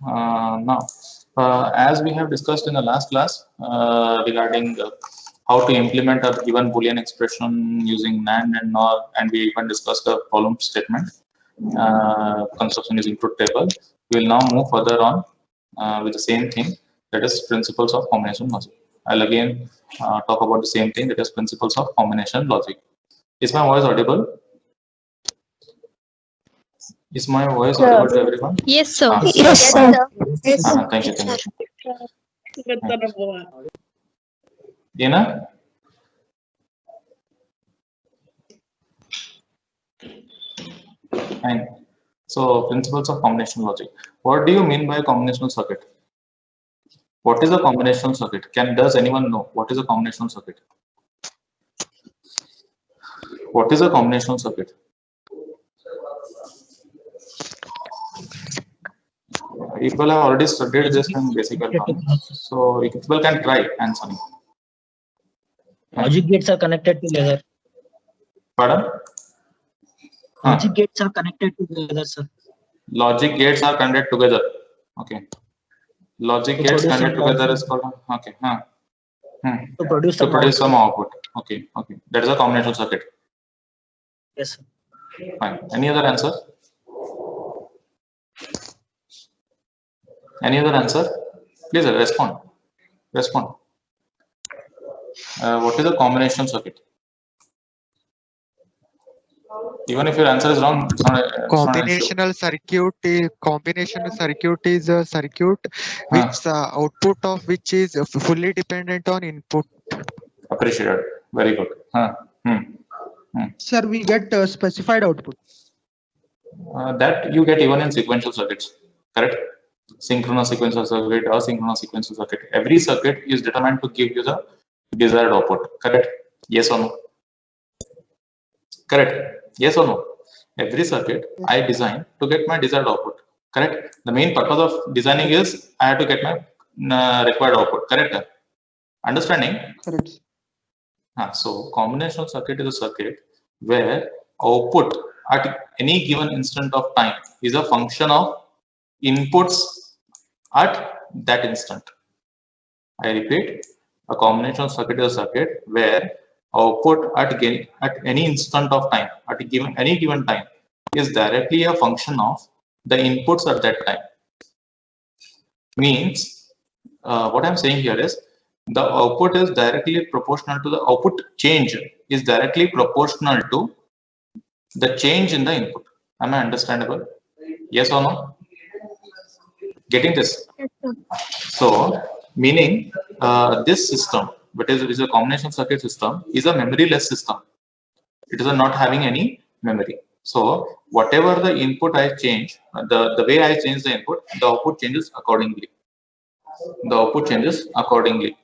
Now, as we have discussed in the last class regarding how to implement a given Boolean expression using NAND and NOR, and we even discussed the problem statement construction using truth table. We will now move further on with the same thing, that is principles of combination logic. I'll again talk about the same thing, that is principles of combination logic. Is my voice audible? Is my voice audible to everyone? Yes, sir. Yes, sir. Thank you. Thank you. Dina? Fine. So, principles of combination logic. What do you mean by combinational circuit? What is a combinational circuit? Does anyone know what is a combinational circuit? What is a combinational circuit? People have already studied this in basic algebra, so people can try answering. Logic gates are connected together. Pardon? Logic gates are connected together, sir. Logic gates are connected together. Okay. Logic gates connected together is called. Okay. To produce some output. Okay. That is a combinational circuit. Yes, sir. Fine. Any other answer? Any other answer? Please respond. Respond. What is a combinational circuit? Even if your answer is wrong, it's not combinational circuit is a circuit which the output of which is fully dependent on input. Appreciated. Very good. Sir, we get specified output. That you get even in sequential circuits, correct? Synchronous sequential circuit or synchronous sequential circuit. Every circuit is determined to give you the desired output, correct? Yes or no? Correct. Yes or no? Every circuit I design to get my desired output, correct? The main purpose of designing is I have to get my required output, correct? Understanding? Correct. So combinational circuit is a circuit where output at any given instant of time is a function of inputs at that instant. I repeat, a combinational circuit is a circuit where output at any instant of time, at any given time, is directly a function of the inputs at that time. Means, what I'm saying here is, the output is directly proportional to the output change is directly proportional to the change in the input. Am I understandable? Yes or no? Getting this? So, meaning this system, which is a combination circuit system, is a memoryless system. It is not having any memory. So, whatever the input I change, the way I change the input, the output changes accordingly. The output changes accordingly.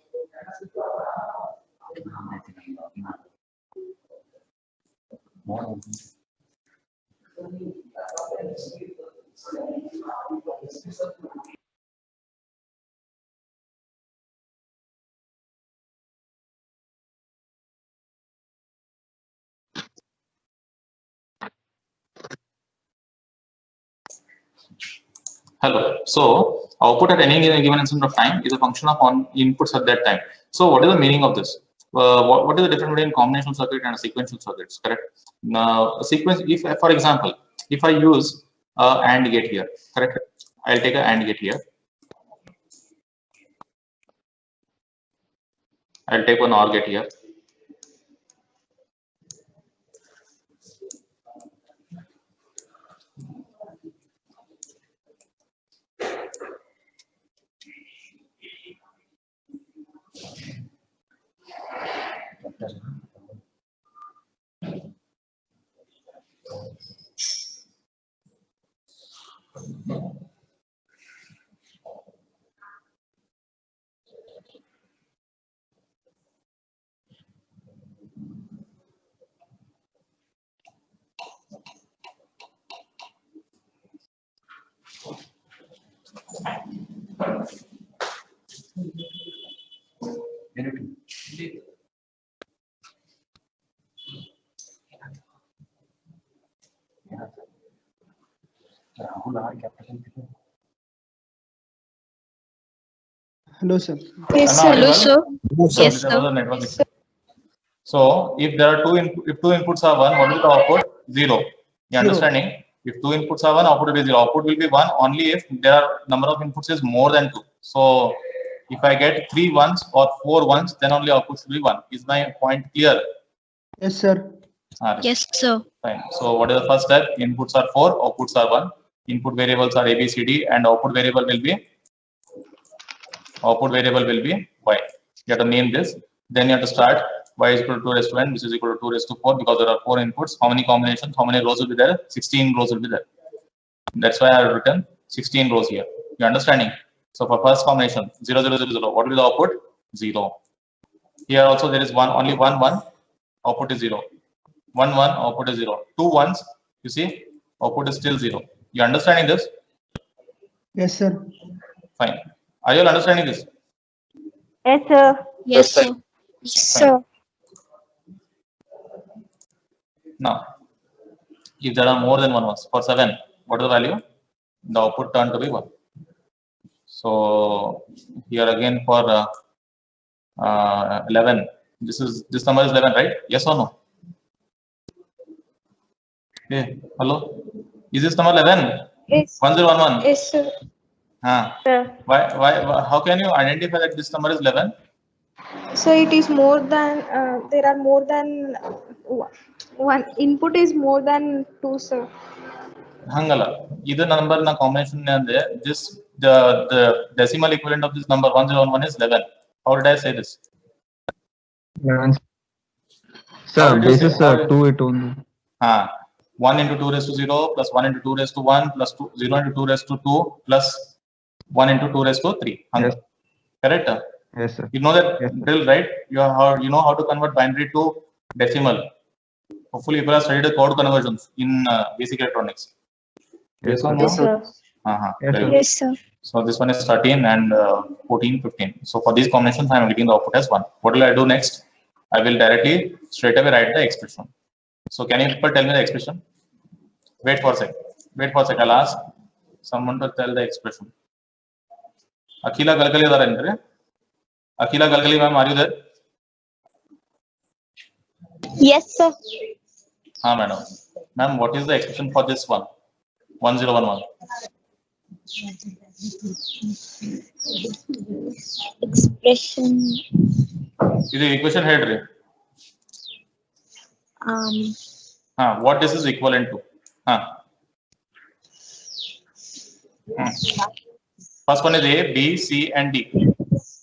Hello. So output at any given instant of time is a function of inputs at that time. So what is the meaning of this? What is the difference between combinational circuit and sequential circuits? Correct. Now, a sequence. If, for example, if I use AND gate here, correct? I'll take an AND gate here. I'll take one OR gate here. Hello, sir. Yes, Am I sir. audible? Yes, There sir. was a network issue. So if there are if two inputs are 1, what will be the output? 0. You Zero. understanding? If two inputs are 1, output will be 0. Output will be 1 only if there are number of inputs is more than 2. So if I get 3 ones or 4 ones, then only output should be 1. Is my point clear? Yes, sir. Yes, sir. Fine. So what is the first step? Inputs are 4, outputs are 1. Input variables are A, B, C, D, and output variable will be y. You have to name this. Then you have to start y is equal to 2 raised to n, which is equal to 2 raised to 4, because there are 4 inputs. How many combinations? How many rows will be there? 16 rows will be there. That's why I have written 16 rows here. You understanding? So for first combination 0, 0, 0, 0, what will be the output? 0. Here also there is only 1, 1. Output is 0. 1, 1. Output is 0. 2 ones. You see, output is still 0. You understanding this? Yes, sir. Fine. Are you all understanding this? Yes, sir. Yes, sir. Yes, sir. Now, if there are more than 1 ones, for 7, what is the value? The output turned to be 1. So here again for 11, this number is 11, right? Yes or no? Hey, hello, is this number 11? Yes. 1011. Yes, sir. Sir. Why? How can you identify that this number is 11? So it is more than there are more than one input is more than 2, sir. Hangala. Either number na combination there. This the decimal equivalent of this number 1011 is 11. How did I say this? 11. How Sir, did you this say? is 2 it only. 1 into 2 raised to 0 plus 1 into 2 raised to 1 plus 0 into 2 raised to 2 plus 1 into 2 raised to 3. Yes. Correct? Yes, sir. You know that Yes, sir. drill, right? You know how to convert binary to decimal. Hopefully, people have studied the code conversions in basic electronics. Yes, sir. or no? Yes, sir. Yes, Very sir. good. Yes, sir. So this one is 13 and 14, 15. So for these combinations, I am getting the output as 1. What will I do next? I will directly straight away write the expression. So can you people tell me the expression? Wait for a sec. I'll ask someone to tell the expression. Akila Galgali are there. Akila Galgali, ma'am, are you there? Yes, sir. Madam. Ma'am, what is the expression for this one? 1011. Expression. Is the equation head? What this is equivalent to? First one is A, B, C, and D.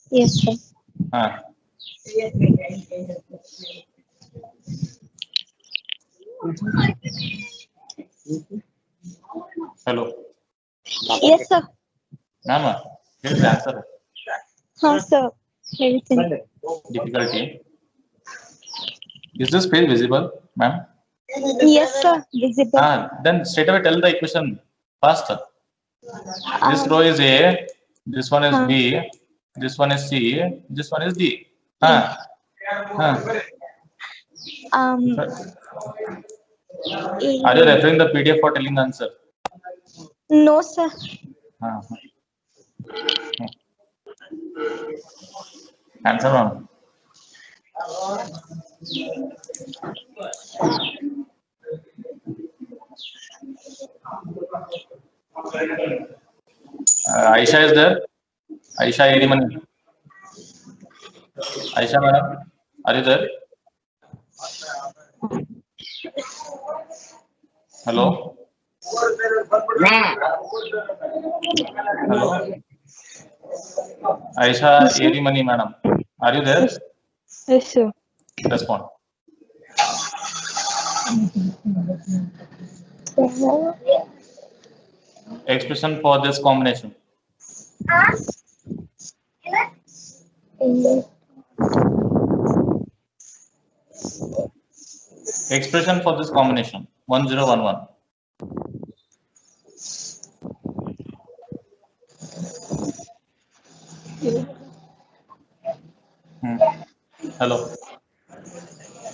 Yes, sir. Hello. Yes, sir. Ma'am, here is the answer. Sir. Everything. Difficulty. Is this page visible, ma'am? Yes, sir. Visible. Then straight away tell the equation faster. This row is A, this one is B, this one is C, this one is D. Are you referring the PDF for telling the answer? No, sir. Answer, ma'am. Aisha is there? Aisha Eriman. Aisha madam, are you there? Hello? Hello? Aisha Erimani madam, are you there? Yes, sir. Respond. Expression for this combination. Expression for this combination 1011. Hello.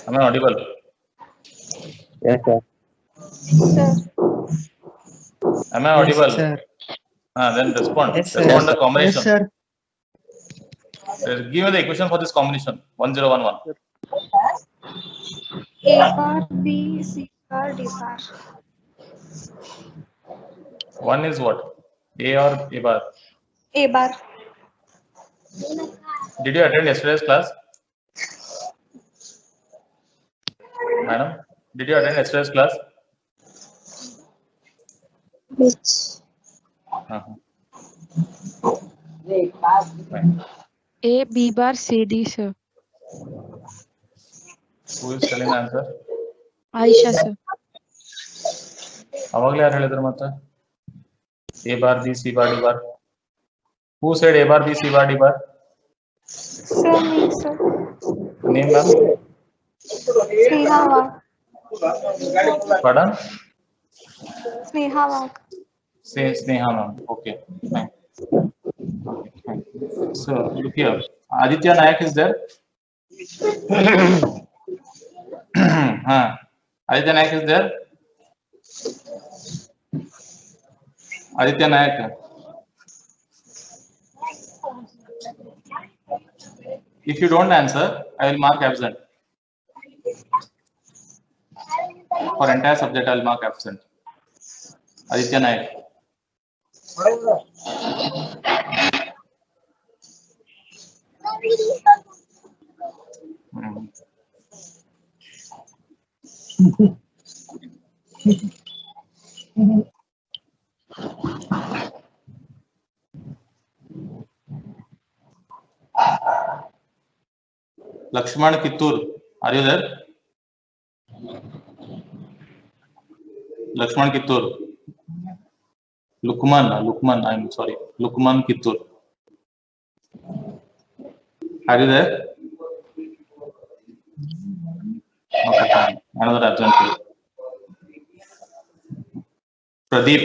Am I audible? Yes, sir. Sir. Am I audible? Yes, sir. Then respond. Yes, sir. Respond the combination. Yes, sir. Give me the equation for this combination 1011. A bar B C bar D bar. One is what? A or A bar? A bar. Did you attend yesterday's class? Madam, did you attend yesterday's class? Which? Fine. A B bar C D, sir. Who is telling the answer? Aisha, sir. ಅವಾಗಲೇ ಯಾರು ಹೇಳಿದ್ರು ಮತ್ತೆ A bar B C bar D bar? Who said A bar B C bar D bar? Sir, me, sir. Name ma'am? Sneha Wag. Pardon? Sneha Wag. Say Sneha ma'am. Okay. Fine. Okay, fine. So look here. Aditya Nayak is there? Aditya Nayak is there? Aditya Nayak. If you don't answer, I will mark absent. For entire subject, I will mark absent. Aditya Nayak. Lakshman Kittur, are you there? Lakshman Kittur. Lukman, I'm sorry. Lukman Kittur. Are you there? Okay, fine. Another absent. Pradeep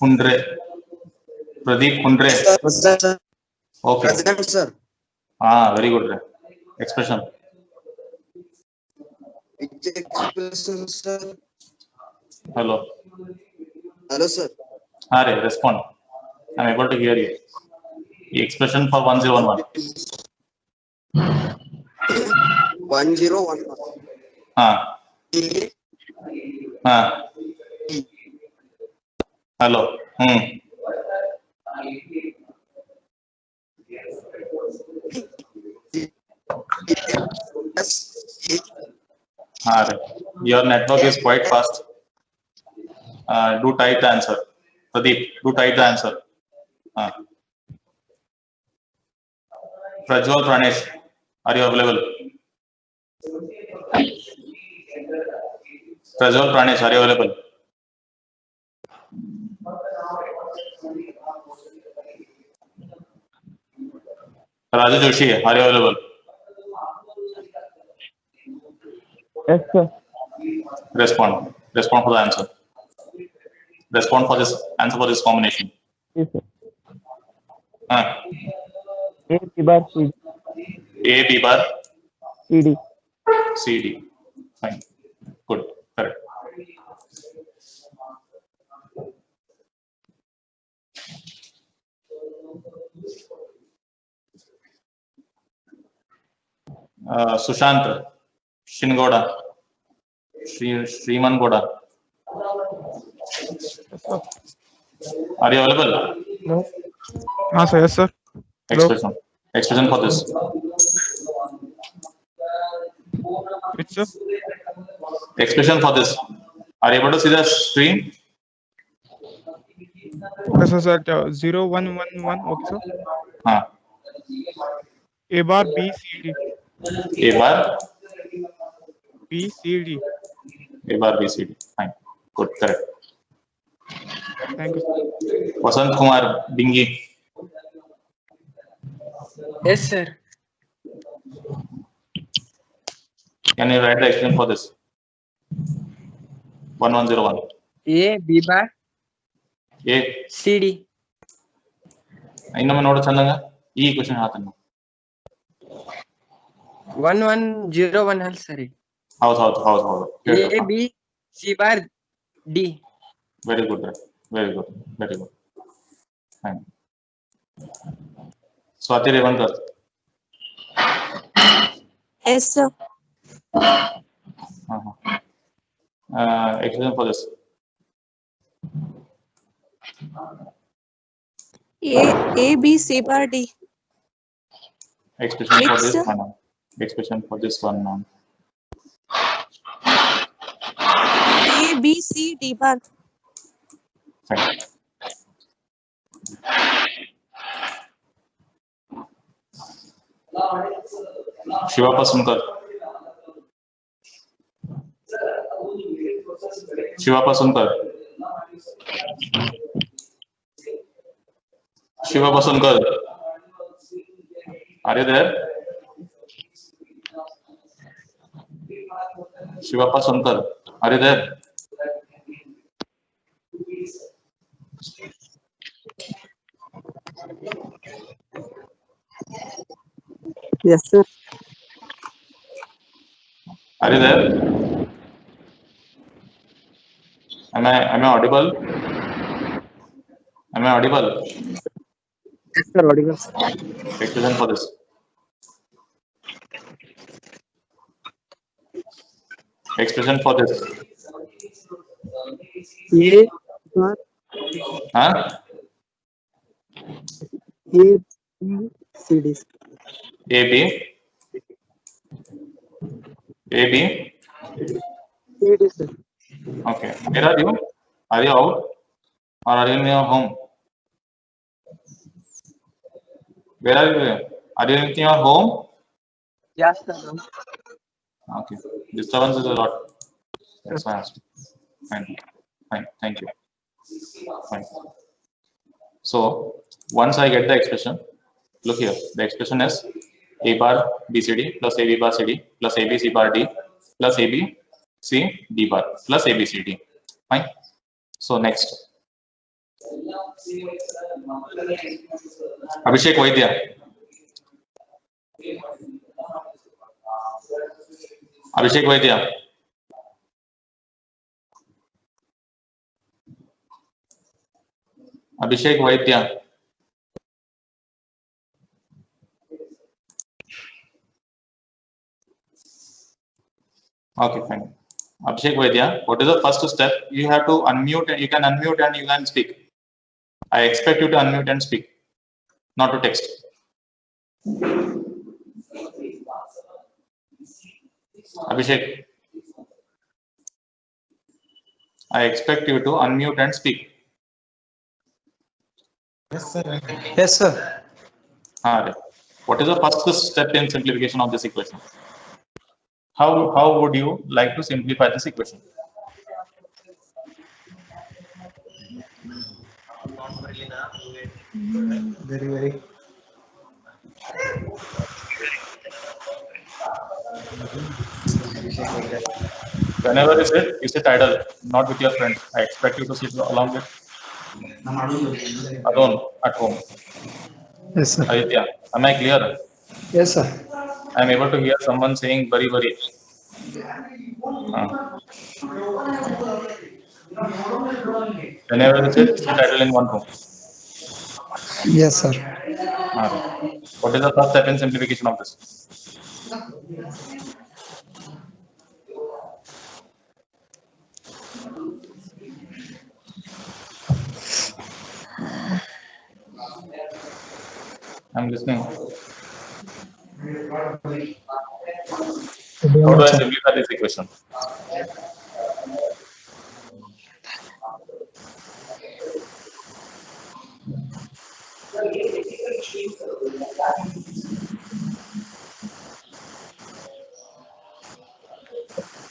Hundre. Pradeep Hundre. Okay. President, sir. Very good. Expression. Which expression, sir? Hello. Hello, sir. Respond. I'm able to hear you. The expression for 1011. 1011. Hello. Your network is quite fast. Do type the answer. Pradeep, do type the answer. Prajwal Pranesh, are you available? Prajwal Pranesh, are you available? Raju Joshi, are you available? Yes, sir. Respond for the answer. Respond for this answer for this combination. Yes, sir. A B bar C B bar D. C D. Fine. Good. Correct. Sushant Shingoda. Shriman Goda. Are you available? No. Sir, yes, sir. Expression for this. Which, sir? Expression for this. Are you able to see the screen? Okay, sir. 0111. Okay, sir. A bar B C D. A bar B C D. A bar B C D. Fine. Good. Correct. Thank you, sir. Vasant Kumar Bingi. Yes, sir. Can you write the expression for this? 1101. A B bar A. C D. ಇನ್ನೊಮ್ಮೆ ನೋಡು ಚಂದಂಗ ಈ question ಹೇಳ್ತಾನೆ 1101 ಅಲ್ಲ ಸರಿ. ಹೌದು. A B C bar D. Very good. Fine. Swati Revankar. Yes, sir. Expression for this. A, B, C bar D. Expression for this Which, one. Expression for this one now. A, B, C, D bar. Fine. Shiva Pasunkar. Shiva Pasunkar. Shiva Pasunkar. Are you there? Shiva Pasunkar. Are you there? Yes, sir. Are you there? Am I audible? Am I audible? Yes, sir. Audible. Expression for this. Expression for this. A bar Huh? A B C D. A B. A B. C D, sir. Okay. Where are you? Are you out or are you in your home? Where are you? Are you in your home? Yes, sir. Okay. Disturbance is a lot. That's why I asked. Fine. Fine. Thank you. Fine. So once I get the expression, look here. The expression is A bar BCD plus AB bar CD plus ABC bar D plus ABC D bar plus ABCD. Fine. So next. Abhishek Vaidya. Abhishek Vaidya. Abhishek Vaidya. Okay, fine. Abhishek Vaidya, what is the first step? You have to unmute and you can unmute and you can speak. I expect you to unmute and speak, not to text. Abhishek, I expect you to unmute and speak. Yes, sir. Yes, sir. What is the first step in simplification of this equation? How would you like to simplify this equation? Very. Whenever you sit idle, not with your friends. I expect you to sit along with alone at home. Yes, sir. Aditya, am I clear? Yes, sir. I am able to hear someone saying very. Whenever you sit idle in one room. Yes, sir. What is the first step in simplification of this? I'm listening. How do I simplify this equation?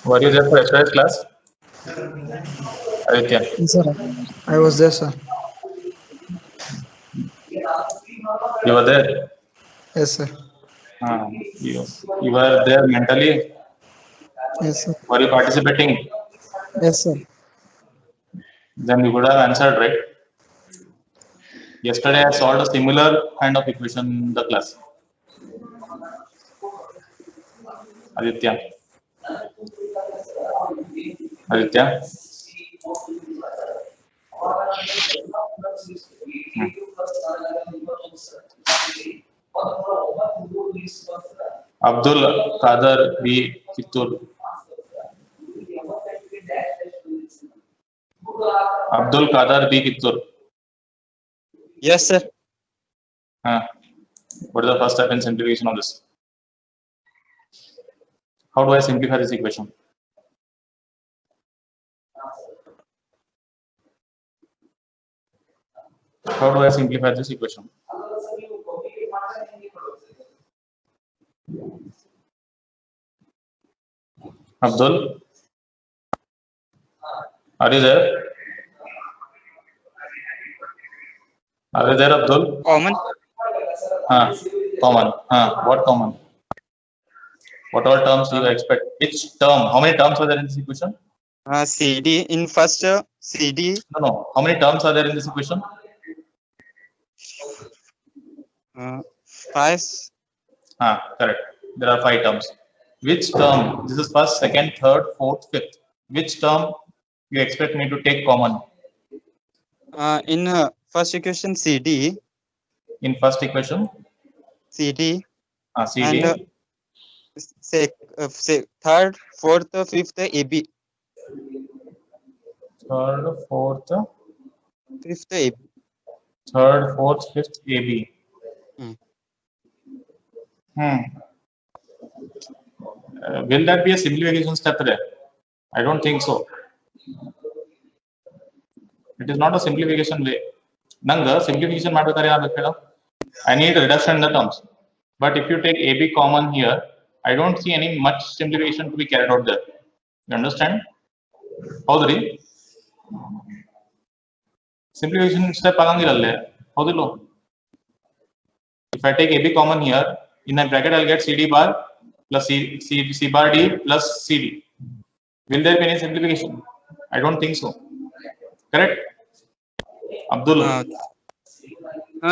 Were you there for exercise class? Aditya. Yes, sir. I was there, sir. You were there? Yes, sir. You were there mentally? Yes, sir. Were you participating? Yes, sir. Then you would have answered, right? Yesterday I solved a similar kind of equation in the class. Aditya. Abdul Kader B. Kittur. Abdul Kader B. Kittur. Yes, sir. What is the first step in simplification of this? How do I simplify this equation? How do I simplify this equation? Abdul, are you there? Are you there, Abdul? Common. Common. What common? What all terms do you expect? Which term? How many terms are there in this equation? CD in first CD. No. How many terms are there in this equation? 5. Correct. There are 5 terms. Which term? This is first, second, third, fourth, fifth. Which term you expect me to take common? In first equation CD. In first equation? CD. CD. And third, fourth, fifth AB. Third, fourth, fifth AB. Third, fourth, fifth AB. Will that be a simplification step there? I don't think so. It is not a simplification way. Nanga simplification I need a reduction in the terms. But if you take AB common here, I don't see any much simplification to be carried out there. You understand? Howdri? Simplification step if I take AB common here, in a bracket I'll get CD bar plus C bar D plus CD. Will there be any simplification? I don't think so. Correct? Abdul.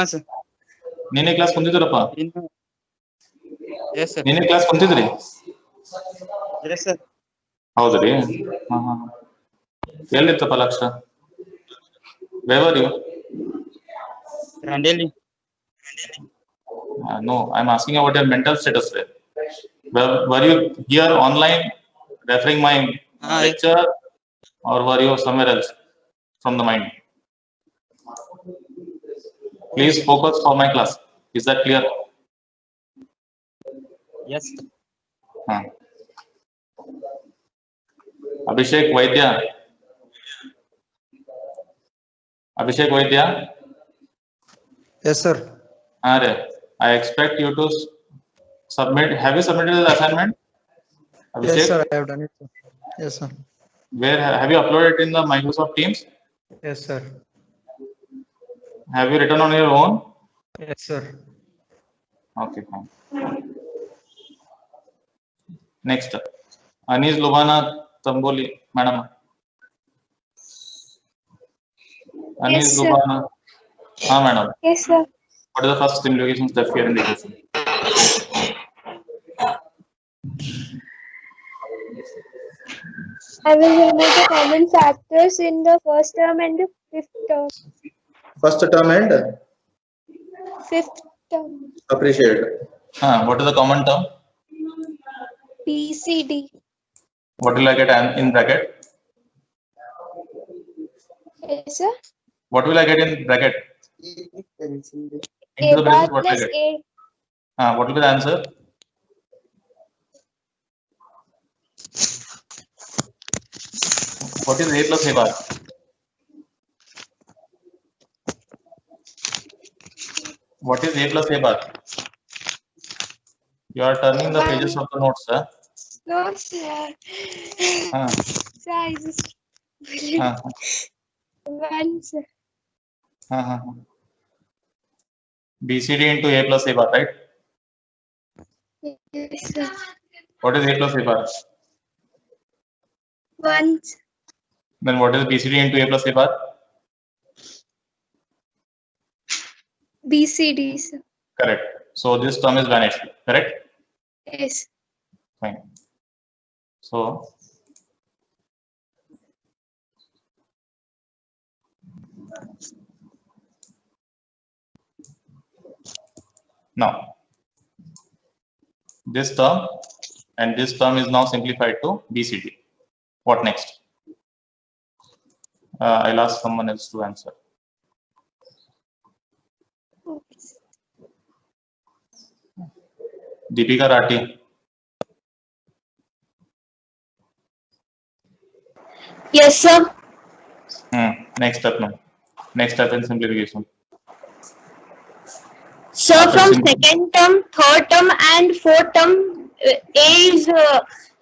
Sir. Nene class kuntidrapa? Yes, sir. Nene class kuntidri? Yes, sir. Howdri? Yellitapa Lakshya. Where were you? Randeli. No, I'm asking about your mental status. Were you here online referring my lecture, or were you somewhere else from the mind? Please focus for my class. Is that clear? Yes. Abhishek Vaidya. Abhishek Vaidya. Yes, sir. I expect you to submit. Have you submitted the assignment? Abhishek? Yes, sir. I have done it. Sir. Yes, sir. Where have you uploaded it in the Microsoft Teams? Yes, sir. Have you written on your own? Yes, sir. Okay, fine. Next, Anis Lubana Tamboli, madam. Anis Yes, sir. Lubana. Madam. Yes, sir. What is the first simplification step here in the equation? I will remove the common factors in the first term and the fifth term. First term and Fifth term. appreciate. What is the common term? BCD. What will I get in bracket? Yes, sir. What will I get in bracket? A bar plus A. What will be the answer? What is A plus A bar? What is A plus A bar? You are turning the pages of the notes, sir. No, sir. Sir, I just one, sir. BCD into A plus A bar, right? Yes, sir. What is A plus A bar? 1. Then what is BCD into A plus A bar? BCD, sir. Correct. So this term is vanished, correct? Yes. Fine. So now this term, and this term is now simplified to BCD. What next? I'll ask someone else to answer. Deepika Rathi. Yes, sir. Next step now. Next step in simplification. Sir, After from sim- second term, third term, and fourth term, A is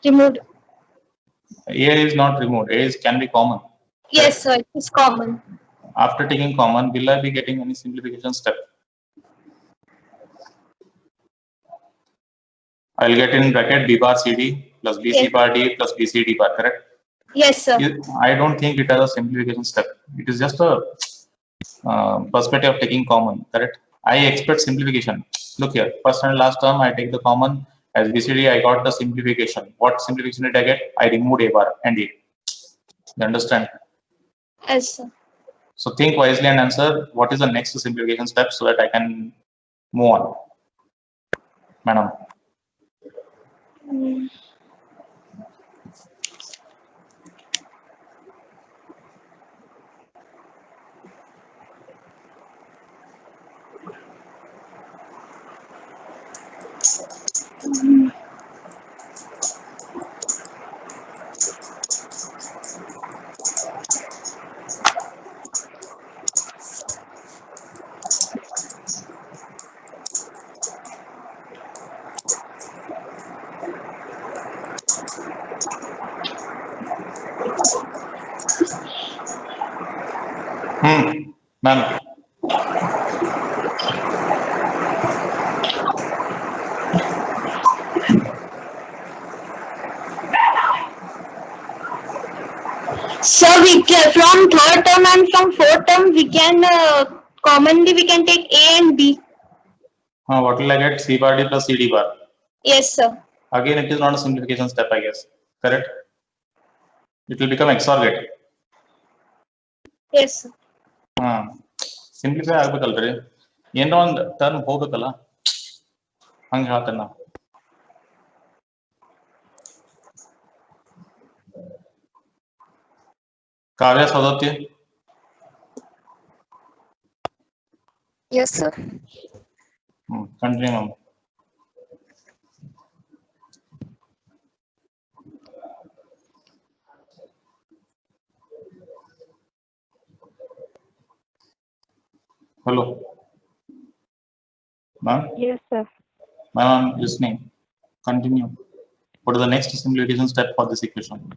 removed. A is not removed. A can be common. Yes, sir. It is common. After taking common, will I be getting any simplification step? I'll get in bracket B bar CD plus BC Yes. bar D plus BC D bar, correct? Yes, sir. I don't think it has a simplification step. It is just a perspective of taking common, correct? I expect simplification. Look here, first and last term, I take the common. As BCD, I got the simplification. What simplification did I get? I removed A bar and A. You understand? Yes, sir. So think wisely and answer what is the next simplification step so that I can move on. Madam. Ma'am. So we can, from third term and from fourth term, we can commonly we can take A and B. What will I get? C bar D plus CD bar. Yes, sir. Again, it is not a simplification step, I guess. Correct? It will become XOR gate. Yes, sir. Simplify ಆಗ್ಬೇಕಲ್ರಿ ಏನೋ ಒಂದು term ಹೋಗ್ಬೇಕಲ್ಲ ಹಂಗ ಹೇಳ್ತೇನೆ ನಾ Kavya Saundatti Yes, sir. Continue ma'am Hello. Ma'am? Yes, sir. Ma'am, I'm listening. Continue. What is the next simplification step for this equation?